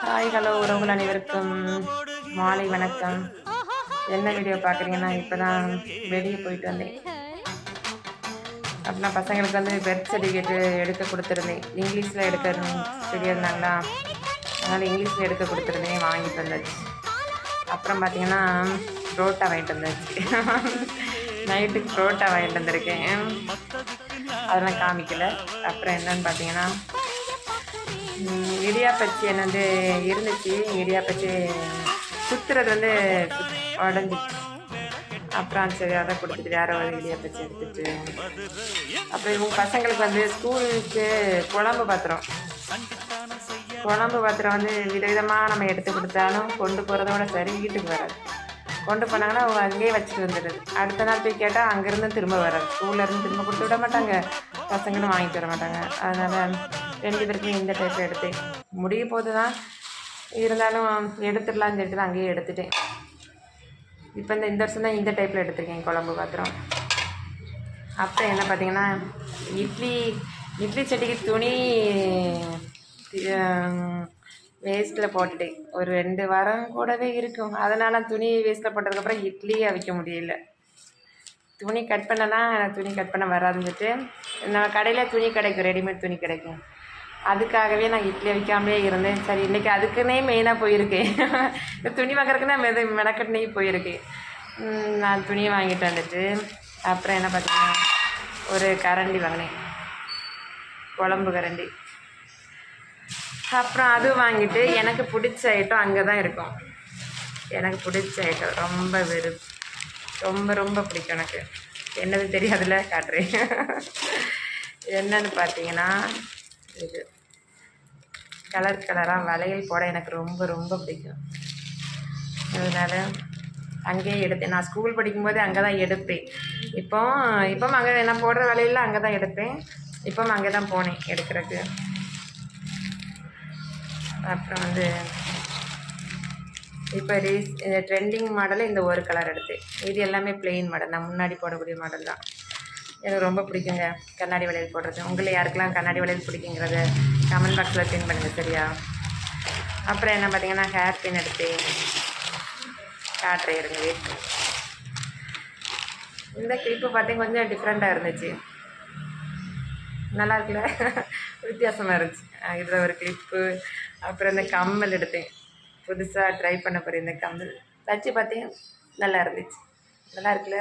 Hi hello உறவுகள் அனைவருக்கும் மாலை வணக்கம். என்ன வீடியோ பார்க்குறீங்கன்னா, இப்போ தான் வெளியே போயிட்டு வந்தேன். அப்படின்னா பசங்களுக்கு வந்து பெர்த் சர்டிஃபிகேட்டு எடுக்க கொடுத்துருந்தேன். இங்கிலீஷில் எடுக்க சொல்லியிருந்தாங்களா, அதனால் இங்கிலீஷில் எடுக்க கொடுத்துருந்தேன், வாங்கிட்டு வந்தாச்சு. அப்புறம் பார்த்தீங்கன்னா புரோட்டா வாங்கிட்டு வந்தாச்சு. நைட்டுக்கு புரோட்டா வாங்கிட்டு வந்திருக்கேன், அதெல்லாம் காமிக்கல. அப்புறம் என்னன்னு பார்த்தீங்கன்னா, இடியாப்பச்சி என்னது இருந்துச்சு, இடியாப்பச்சி சுற்றுறது வந்து உடஞ்சிச்சு. அப்புறம் சரி அதை கொடுத்துட்டு வேற ஒரு இடியாப்பச்சி எடுத்துட்டு, அப்புறம் இவங்க பசங்களுக்கு வந்து ஸ்கூலுக்கு குழம்பு பாத்திரம் வந்து விதவிதமாக நம்ம எடுத்து கொடுத்தாலும் கொண்டு போகிறதோட சரி வீட்டுக்கு வராது. கொண்டு போனாங்கன்னா அவங்க அங்கேயே வச்சுட்டு வந்துடுது. அடுத்த நாள் போய் கேட்டால் அங்கேருந்து திரும்ப வராது. ஸ்கூல்லேருந்து திரும்ப கொடுத்து விட மாட்டாங்க, பசங்களும் வாங்கிட்டு வர மாட்டாங்க. அதனால் 2 பேருக்குமே இந்த டைப்பில் எடுத்தேன். முடிய போது தான், இருந்தாலும் எடுத்துடலான்னு சொல்லிட்டு தான் அங்கேயே எடுத்துட்டேன். இப்போ இந்த வருஷம் தான் இந்த டைப்பில் எடுத்திருக்கேன் குழம்பு பாத்திரம். அப்புறம் என்ன பார்த்தீங்கன்னா, இட்லி சட்டிக்கு துணி வேஸ்ட்டில் போட்டுட்டேன். ஒரு 2 வாரம் கூடவே இருக்கும். அதனால் துணி வேஸ்ட்டில் போட்டதுக்கப்புறம் இட்லியே அவிக்க முடியல. துணி கட் பண்ண வராதுன்னுட்டு, நம்ம கடையில் துணி கிடைக்கும், ரெடிமேட் துணி கிடைக்கும். அதுக்காகவே நான் இட்லி அவிக்காமலே இருந்தேன். சரி, இன்றைக்கி அதுக்குன்னே மெயினாக போயிருக்கேன். இந்த துணி வாங்குறதுக்குன்னா மெனக்கட்டுனே போயிருக்கேன். நான் துணியை வாங்கிட்டு வந்துட்டு, அப்புறம் என்ன பார்த்தீங்கன்னா, ஒரு கரண்டி வாங்கினேன், குழம்பு கரண்டி. அப்புறம் அது வாங்கிட்டு எனக்கு பிடிச்ச ஐட்டம் அங்கே தான் இருக்கும். எனக்கு பிடிச்ச ஐட்டம் ரொம்ப ரொம்ப பிடிக்கும். எனக்கு என்னது தெரியாதுல, காட்டுறேன். என்னன்னு பார்த்தீங்கன்னா, இது கலராக வளையல் போட எனக்கு ரொம்ப ரொம்ப பிடிக்கும். அதனால் அங்கேயே எடுத்தேன். நான் ஸ்கூல் படிக்கும்போது அங்கே தான் எடுப்பேன். இப்போ அங்கே நான் போடுற வளையலில் அங்கே தான் எடுப்பேன். இப்போ அங்கே தான் போனேன் எடுக்கிறதுக்கு. அப்புறம் வந்து இப்போ ட்ரெண்டிங் மாடலில் இந்த ஒரு கலர் எடுத்தேன். இது எல்லாமே பிளெயின் மாடல், நான் முன்னாடி போடக்கூடிய மாடல் தான். எனக்கு ரொம்ப பிடிக்குங்க கண்ணாடி வளையல் போடுறது. உங்களை யாருக்கெல்லாம் கண்ணாடி வளையல் பிடிக்குங்கிறத கமெண்ட் பாக்ஸில் பின் பண்ணுங்கள், சரியா? அப்புறம் என்ன பார்த்தீங்கன்னா, ஹேர் பின் எடுத்து காட்டுறேன் இருங்க. இந்த கிளிப்பு பார்த்தீங்க கொஞ்சம் டிஃப்ரெண்ட்டாக இருந்துச்சு, நல்லா இருக்குல்ல? வித்தியாசமாக இருந்துச்சு. இதில் ஒரு கிளிப்பு. அப்புறம் இந்த கம்மல் எடுத்தேன், புதுசாக ட்ரை பண்ண போகிறேன். இந்த கம்மல் தச்சு பார்த்தேன், நல்லா இருந்துச்சு, நல்லா இருக்குல்ல?